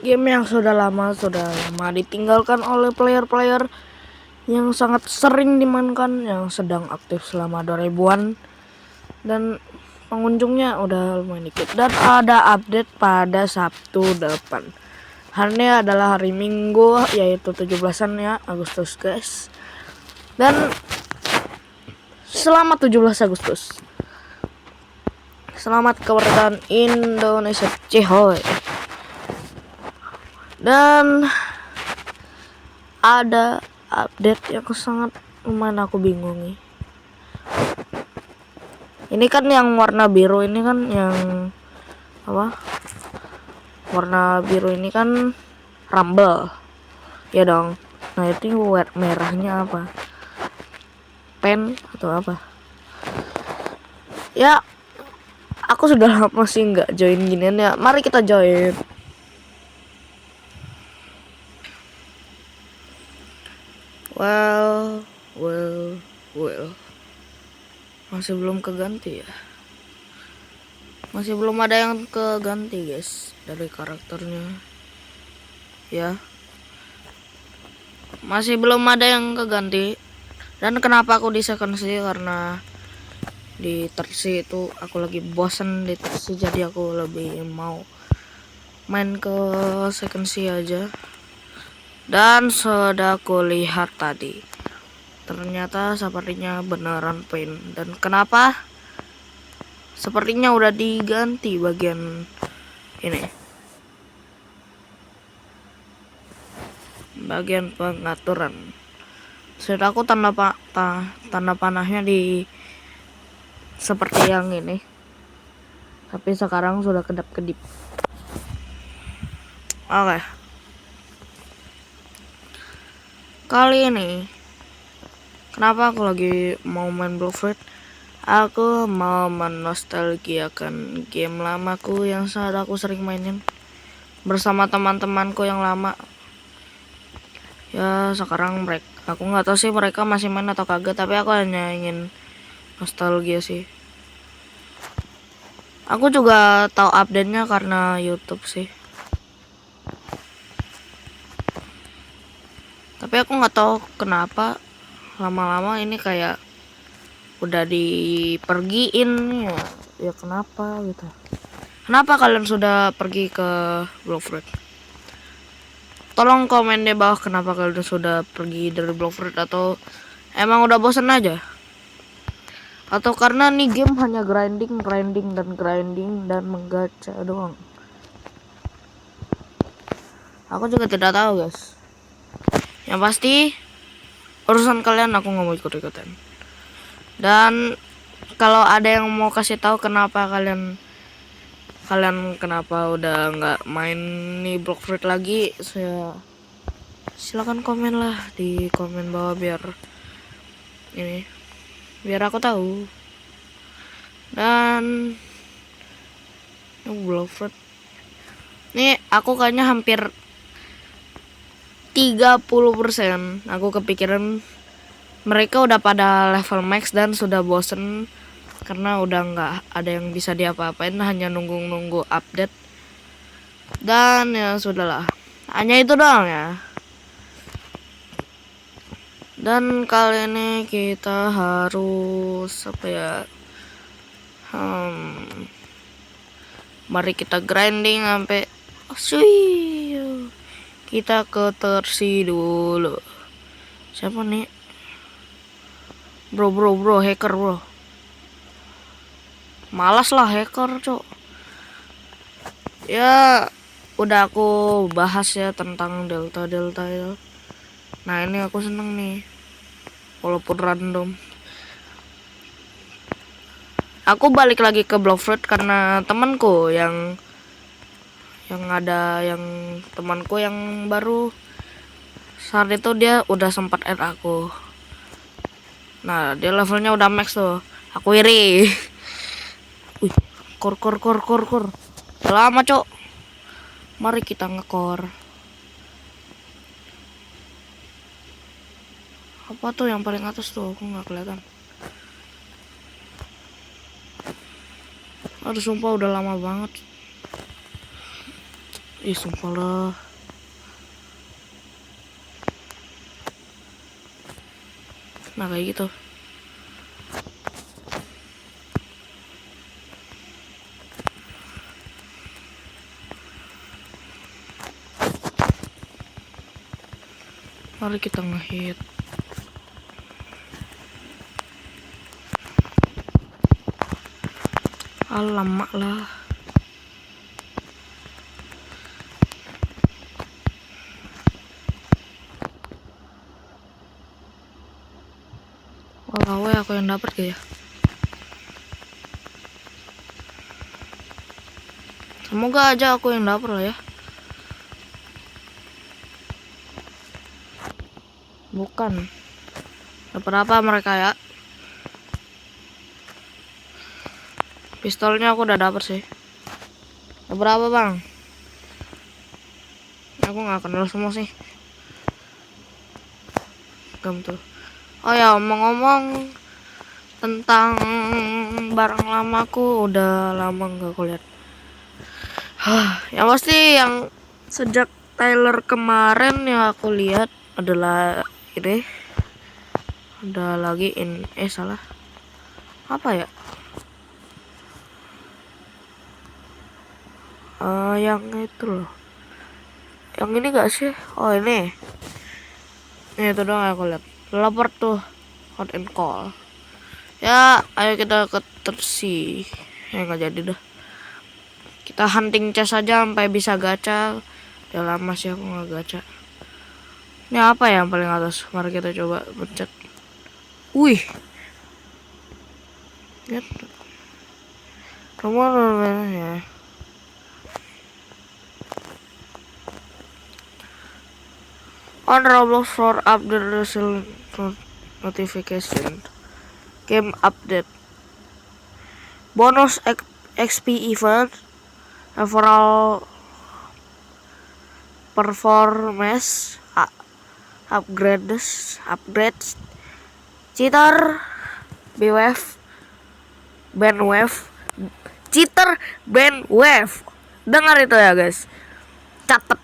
game yang sudah lama ditinggalkan oleh player-player yang sangat sering dimainkan, yang sedang aktif selama 2000-an, dan pengunjungnya udah lumayan dikit. Dan ada update pada Sabtu depan. Harinya adalah hari Minggu, yaitu 17-an ya Agustus guys. Dan selamat 17 Agustus. Selamat kemerdekaan Indonesia, cihoy. Dan ada update yang sangat lumayan aku bingung nih. Ini kan yang warna biru ini kan yang apa? Warna biru ini kan Rumble. Ya dong. Nah, itu merahnya apa? Pen atau apa? Ya, aku sudah lama sih nggak join ginian ya. Mari kita join. Well. Masih belum keganti ya. Masih belum ada yang keganti guys dari karakternya. Ya. Masih belum ada yang keganti. Dan kenapa aku di second sih, karena di tersi itu aku lagi bosen di tersi, jadi aku lebih mau main ke second sih aja. Dan sudah aku lihat tadi, ternyata sepertinya beneran pain. Dan kenapa? Sepertinya udah diganti bagian ini, bagian pengaturan. Sudah aku tanda panahnya di seperti yang ini, tapi sekarang sudah kedap-kedip. Oke. Kali ini kenapa aku lagi mau main Bluefruit? Aku mau menostalgiakan game lamaku yang aku sering mainin bersama teman-temanku yang lama. Ya sekarang aku nggak tahu sih mereka masih main atau kagak, tapi aku hanya ingin nostalgia sih. Aku juga tahu update-nya karena YouTube sih. Tapi aku nggak tahu kenapa lama-lama ini kayak udah dipergiin ya. Ya kenapa gitu? Kenapa kalian sudah pergi ke Bluefruit? Tolong komen di bawah kenapa kalian sudah pergi dari Bluefruit, atau emang udah bosan aja? Atau karena nih game hanya grinding dan menggacha doang? Aku juga tidak tahu guys. Yang pasti urusan kalian, aku nggak mau ikut-ikutan. Dan kalau ada yang mau kasih tahu kenapa kalian kenapa udah nggak main nih Bluefruit lagi, silakan komen lah di komen bawah biar aku tahu. Dan Bluefruit nih aku kayaknya hampir 30% aku kepikiran mereka udah pada level max dan sudah bosen karena udah nggak ada yang bisa diapa-apain, hanya nunggu update. Dan ya sudahlah, hanya itu doang ya. Dan kali ini kita harus mari kita grinding sampai kita ke tersi dulu. Siapa nih? Bro, hacker bro. Malas lah hacker cok. Ya udah aku bahas ya tentang delta itu. Nah ini aku seneng nih, walaupun random. Aku balik lagi ke Bluefruit karena temanku yang temanku yang baru saat itu dia udah sempat add aku. Nah dia levelnya udah max tuh, aku iri. Wih, kor. Lama cok. Mari kita ngekor. Apa tuh yang paling atas tuh? Aku nggak kelihatan. Aduh sumpah udah lama banget. Ih, sumpah lah. Nah, kayak gitu. Mari kita ngehit. Alamak lah. Walau aku yang dapat ya. Semoga aja aku yang dapat lah ya. Bukan. Dapat apa mereka ya? Pistolnya aku udah dapat sih. Dapat apa bang? Aku nggak kenal semua sih. Kamu tuh. Oh ya, ngomong-ngomong tentang barang lamaku, udah lama nggak aku lihat. Yang pasti yang sejak Tyler kemarin yang aku lihat adalah ini. Ada lagi salah. Apa ya? Yang itu loh. Yang ini gak sih? Oh ini. Ini itu doang aku lihat. Lapor tuh hot and call. Ya, ayo kita ke tersi. Ya nggak jadi dah. Kita hunting chest aja sampai bisa gacha. Udah lama sih aku nggak gacha. Ini apa ya yang paling atas? Mari kita coba pencet. Wih. Lihat. Nomor ya. On Roblox for update result notification. Game update. Bonus XP event. Overall performance upgrades. Cheater BWF bandwave. Cheater bandwave. Dengar itu ya guys. Catat.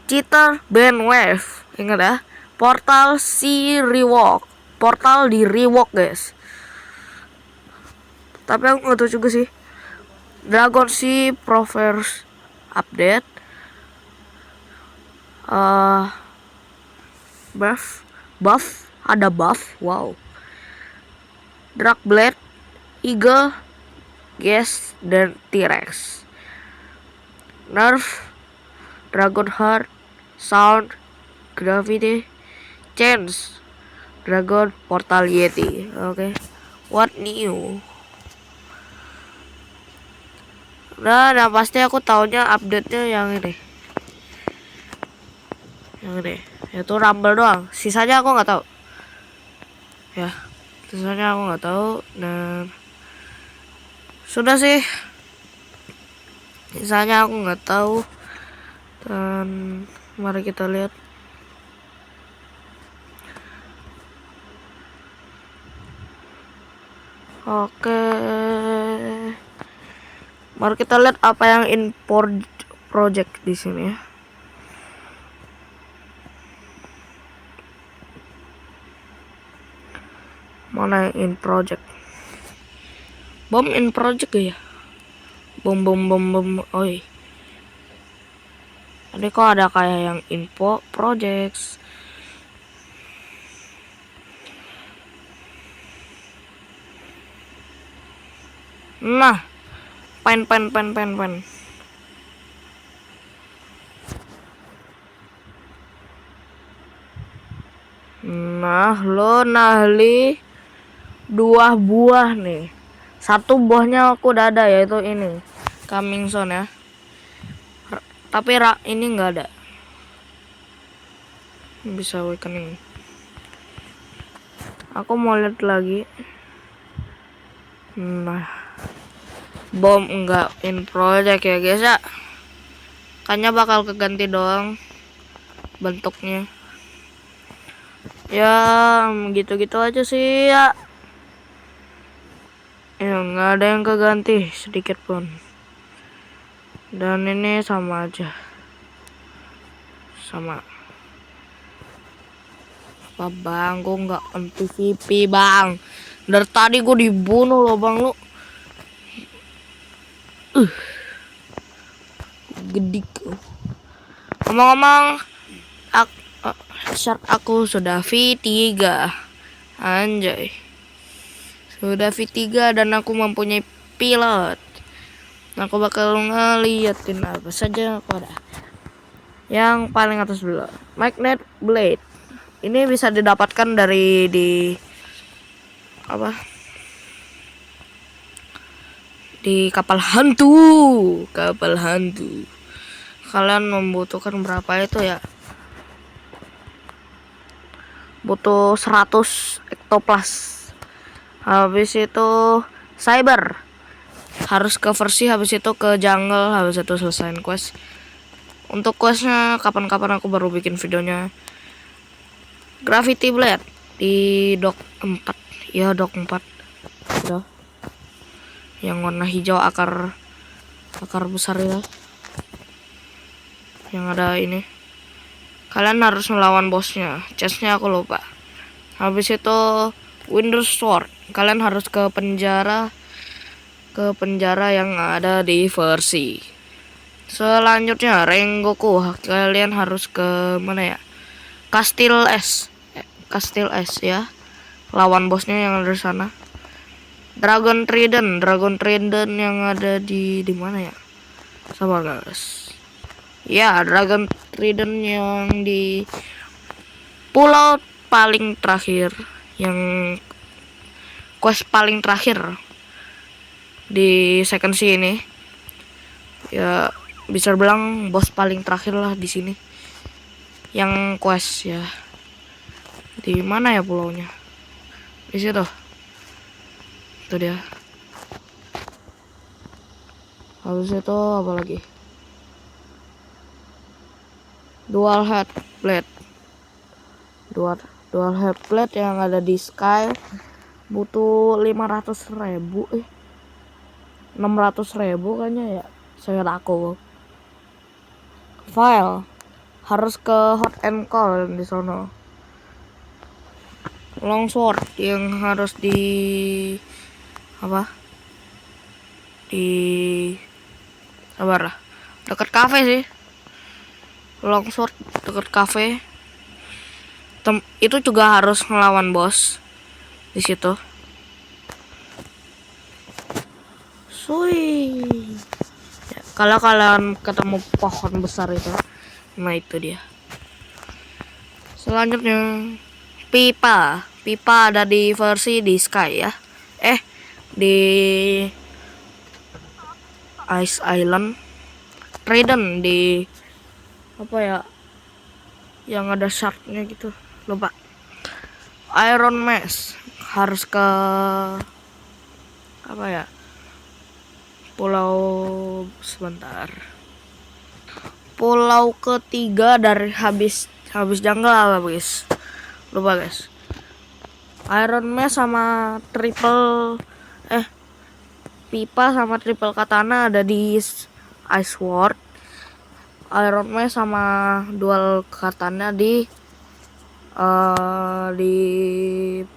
Cheater bandwave. Ingat ya. Portal si rework. Portal di rework guys. Tapi aku nggak tahu juga sih. Dragon Sea Proverse update. Buff ada buff. Wow. Dragblade, Eagle, Gas dan T-Rex. Nerf, Dragonheart, Sound, Gravity, Change, Dragon, Portal Yeti. Oke. What new? Nah, pasti aku taunya update-nya yang ini. Yang ini. Itu Rumble doang. Sisanya aku nggak tahu. Ya. Sisanya aku nggak tahu. Dan sudah sih. Sisanya aku nggak tahu. Dan mari kita lihat. Oke. Mari kita lihat apa yang in project di sini ya. Mana yang in project? Bom in project ya? Bom. Oi. Tadi kok ada kayak yang info projects. Nah, pen. Nah, lo Nahli 2 buah nih. 1 buahnya aku udah ada, yaitu ini coming soon ya. Tapi ini nggak ada. Bisa awakening. Aku mau lihat lagi. Nah, bom enggak in project ya guys ya. Kayaknya bakal keganti doang bentuknya. Ya gitu-gitu aja sih ya. Ya nggak ada yang keganti sedikit pun. Dan ini sama aja, sama. Apa bang, gue nggak anti VP bang. Dari tadi gue dibunuh loh bang lu. Gedik. Ngomong-ngomong, shark aku sudah V3. Anjay. Sudah V3 dan aku mempunyai pilot. Aku bakal ngeliatin apa saja pada yang paling atas dulu. Magnet Blade. Ini bisa didapatkan dari apa? Di kapal hantu. Kapal hantu. Kalian membutuhkan berapa itu ya? Butuh 100 ektoplas. Habis itu cyber. Harus ke versi, habis itu ke jungle, habis itu selesaiin quest. Untuk questnya kapan-kapan aku baru bikin videonya. Gravity Blade di dock 4. Ya dock 4. Udah. Yang warna hijau akar besar ya. Yang ada ini. Kalian harus melawan bosnya. Chestnya aku lupa. Habis itu Winter Sword. Kalian harus ke penjara yang ada di versi. Selanjutnya Rengoku. Kalian harus ke mana ya? Kastil S ya. Lawan bosnya yang ada di sana. Dragon Trident yang ada di mana ya? Sabar guys. Ya, Dragon Trident yang di pulau paling terakhir, yang quest paling terakhir di second sea ini. Ya, bisa bilang bos paling terakhir lah di sini. Yang quest ya. Di mana ya pulaunya? Di situ. Itu dia. Habis itu apa lagi? Dual head plate yang ada di Sky butuh 500.000 600.000 kayaknya ya, saya aku. File harus ke Hot and Cold di sono. Longsword yang harus di apa? Di sabar lah. Dekat cafe sih. Longsword dekat cafe. Itu juga harus ngelawan bos di situ. Sui. Ya, kalau kalian ketemu pohon besar itu, nah itu dia. Selanjutnya pipa ada di versi di Sky ya. Di Ice Island. Trident di apa ya? Yang ada sharknya gitu. Lupa. Iron Mask harus ke apa ya? Pulau sebentar. Pulau ketiga dari habis jungle apa guys? Lupa guys. Iron Mask sama pipa sama triple katana ada di Ice Sword. Iron Mask sama dual katana di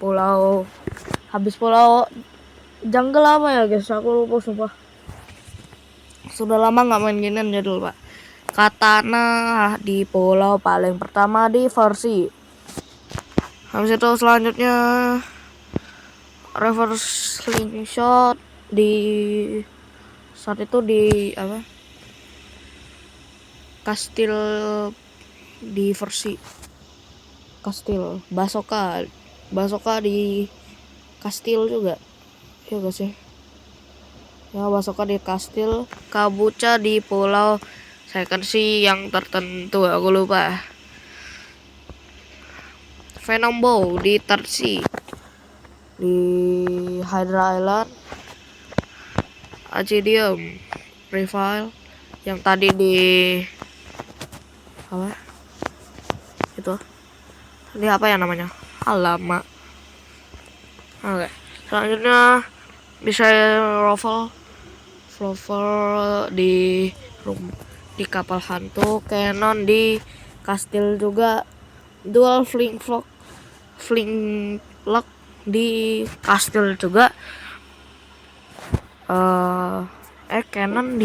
pulau jungle apa ya guys, aku lupa sumpah. Sudah lama nggak main ginian jadi lupa. Katana di pulau paling pertama di versi. Habis itu selanjutnya reverse slingshot di saat itu di apa? Kastil di versi kastil. Basoka di kastil juga. Ya guys ya. Ya Basoka di kastil, Kabuca di pulau second sea yang tertentu, aku lupa. Venom Bow di third sea. Di Hydra Island. Acidium Reveal yang tadi di apa? Itu. Tadi apa ya namanya? Alamak. Oke. Selanjutnya bisa Ruffle di di kapal hantu, Cannon di kastil juga, dual flintlock di kastil juga, Cannon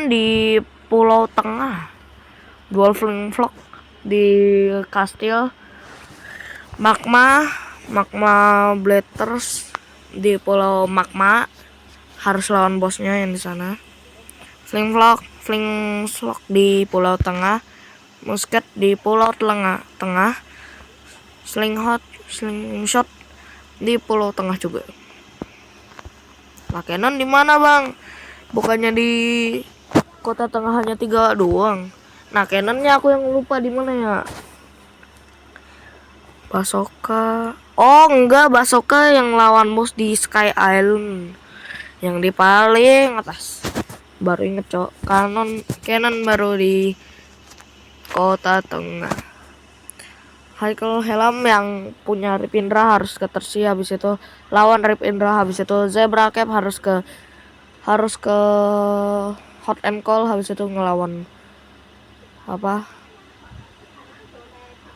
di Pulau Tengah, dual flintlock di kastil, magma bladders di Pulau Magma, harus lawan bosnya yang di sana. Flintlock di Pulau Tengah, musket di Pulau Tengah, slingshot di Pulau Tengah juga. Lah Cannon di mana bang? Bukannya di kota tengah hanya 3 doang. Nah Cannonnya aku yang lupa di mana ya. Basoka. Oh enggak, Basoka yang lawan bos di Sky Island, yang di paling atas. Baru inget cok. Cannon baru di kota tengah. Haikal Helm yang punya Rip Indra harus ke Tersi, habis itu lawan Rip Indra, habis itu Zebra Cap harus ke Hot and Cold, habis itu ngelawan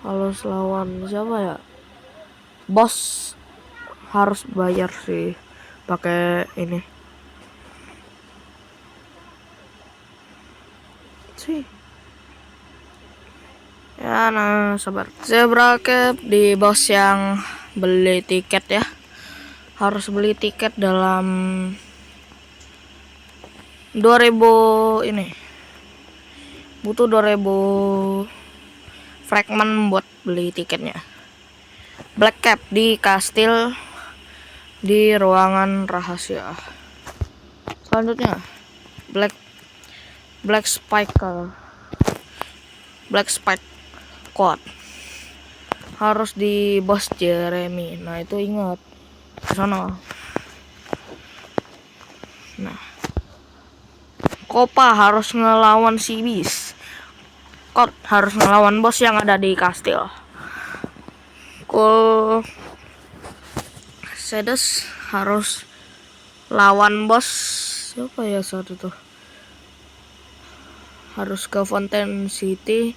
harus lawan siapa ya, bos, harus bayar sih pakai ini sih ya. Nah sabar, Zebra Cap di bos yang beli tiket ya, harus beli tiket dalam 2000 ini, butuh 2000 fragment buat beli tiketnya. Black Cap di kastil di ruangan rahasia. Selanjutnya Black Spike Quad harus di bos Jeremy. Nah itu ingat sana. Nah Kopa harus ngelawan si Beast. Kot harus ngelawan bos yang ada di kastil. Cool Sedes harus lawan bos siapa ya satu tuh, harus ke Fountain City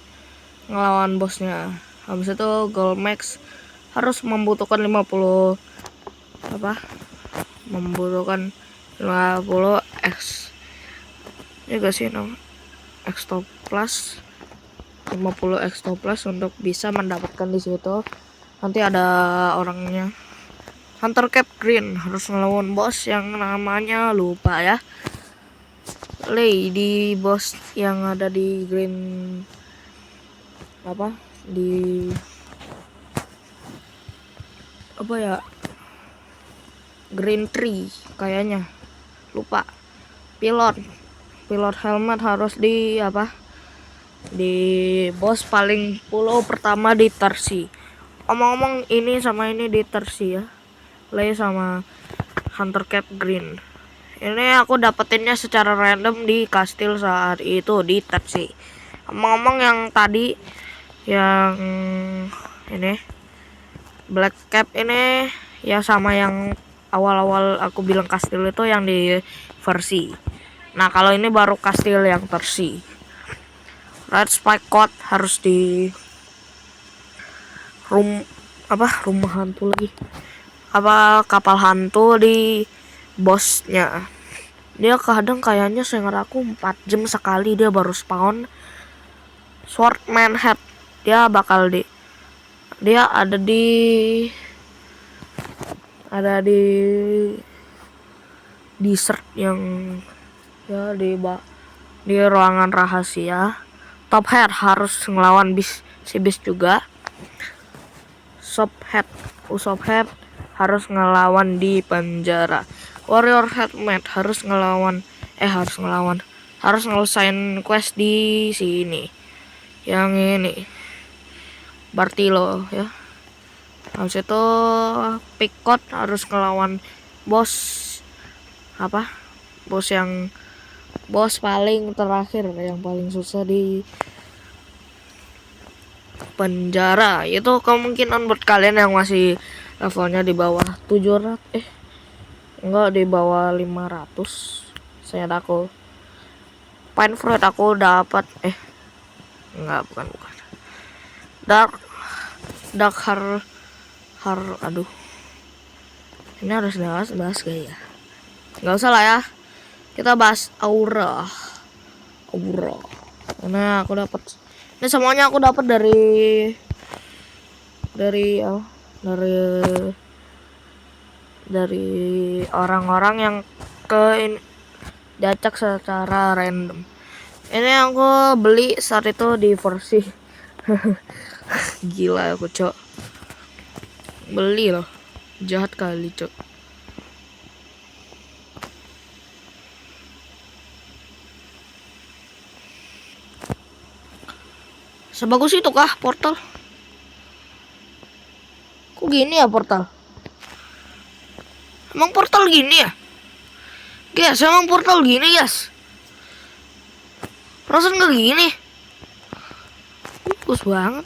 ngelawan bosnya. Habis itu Goldmax harus membutuhkan 50 X juga sih Extoplas, 50 Extoplas untuk bisa mendapatkan di situ. Nanti ada orangnya. Hunter Cap Green harus ngelawan bos yang namanya lupa ya. Lady bos yang ada di Green Green Tree kayaknya, lupa. Pilot helmet harus di bos paling pulau pertama di Tersi. Omong-omong ini sama ini di Tersi ya, Lay sama Hunter Cap Green. Ini aku dapetinnya secara random di kastil saat itu di Tersi. Omong-omong yang tadi yang ini Black Cap ini ya sama yang awal-awal aku bilang kastil itu yang di versi. Nah kalau ini baru kastil yang Tersi. Red Spike Quad harus di rumah hantu lagi, kapal hantu di bosnya. Dia kadang kayaknya seingat aku 4 jam sekali dia baru spawn. Swordman Head dia bakal dia ada di desert yang ya di ruangan rahasia. Top Head harus ngelawan si Beast juga. Usopp Head harus ngelawan di penjara. Warrior Helmet harus ngelesain quest di sini. Yang ini Bartilo ya. Habis itu Picot harus ngelawan bos paling terakhir yang paling susah di penjara. Itu kemungkinan buat kalian yang masih levelnya di bawah 700 Enggak, di bawah 500. Saya aku Pine Fruit aku dapat enggak, bukan. Dark Dark har aduh. Ini harus bahas kayak ya. Enggak usah lah ya. Kita bahas aura. Nah, aku dapat ini semuanya aku dapat dari orang-orang yang diacak secara random. Ini aku beli saat itu di versi gila aku, Cok. Beli loh. Jahat kali, Cok. Sebagus itu kah portal? Kok gini ya portal? Emang portal gini ya? Guys, emang portal gini, guys. Perasaan nggak gini. Bagus banget.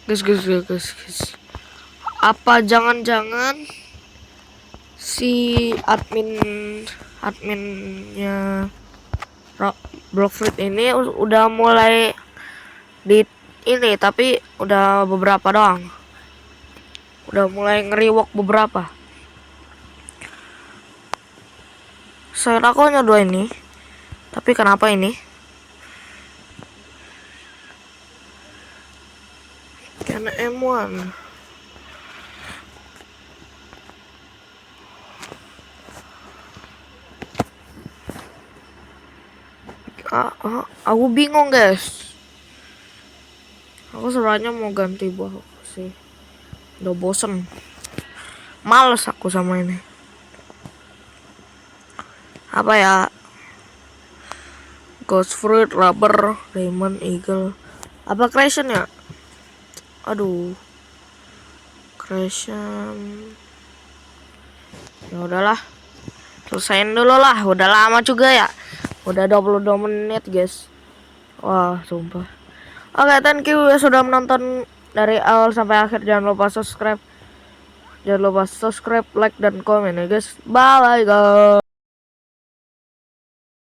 Guys. Apa jangan-jangan si adminnya Blockfruit ini udah mulai di ini, tapi udah beberapa doang. Udah mulai ngeriwok beberapa. Saya aku hanya 2 ini. Tapi kenapa ini? Karena M1. Aku bingung, guys. Aku sebenarnya mau ganti buah sih. Udah bosen. Males aku sama ini. Apa ya? Ghost Fruit, Rubber, Diamond, Eagle. Apa Creation ya? Aduh. Creation. Ya udahlah. Selesain dulu lah. Udah lama juga ya. Udah 22 menit, guys. Wah, sumpah. Oke, thank you ya sudah menonton dari awal sampai akhir. Jangan lupa subscribe, like dan komen ya, guys. Bye guys.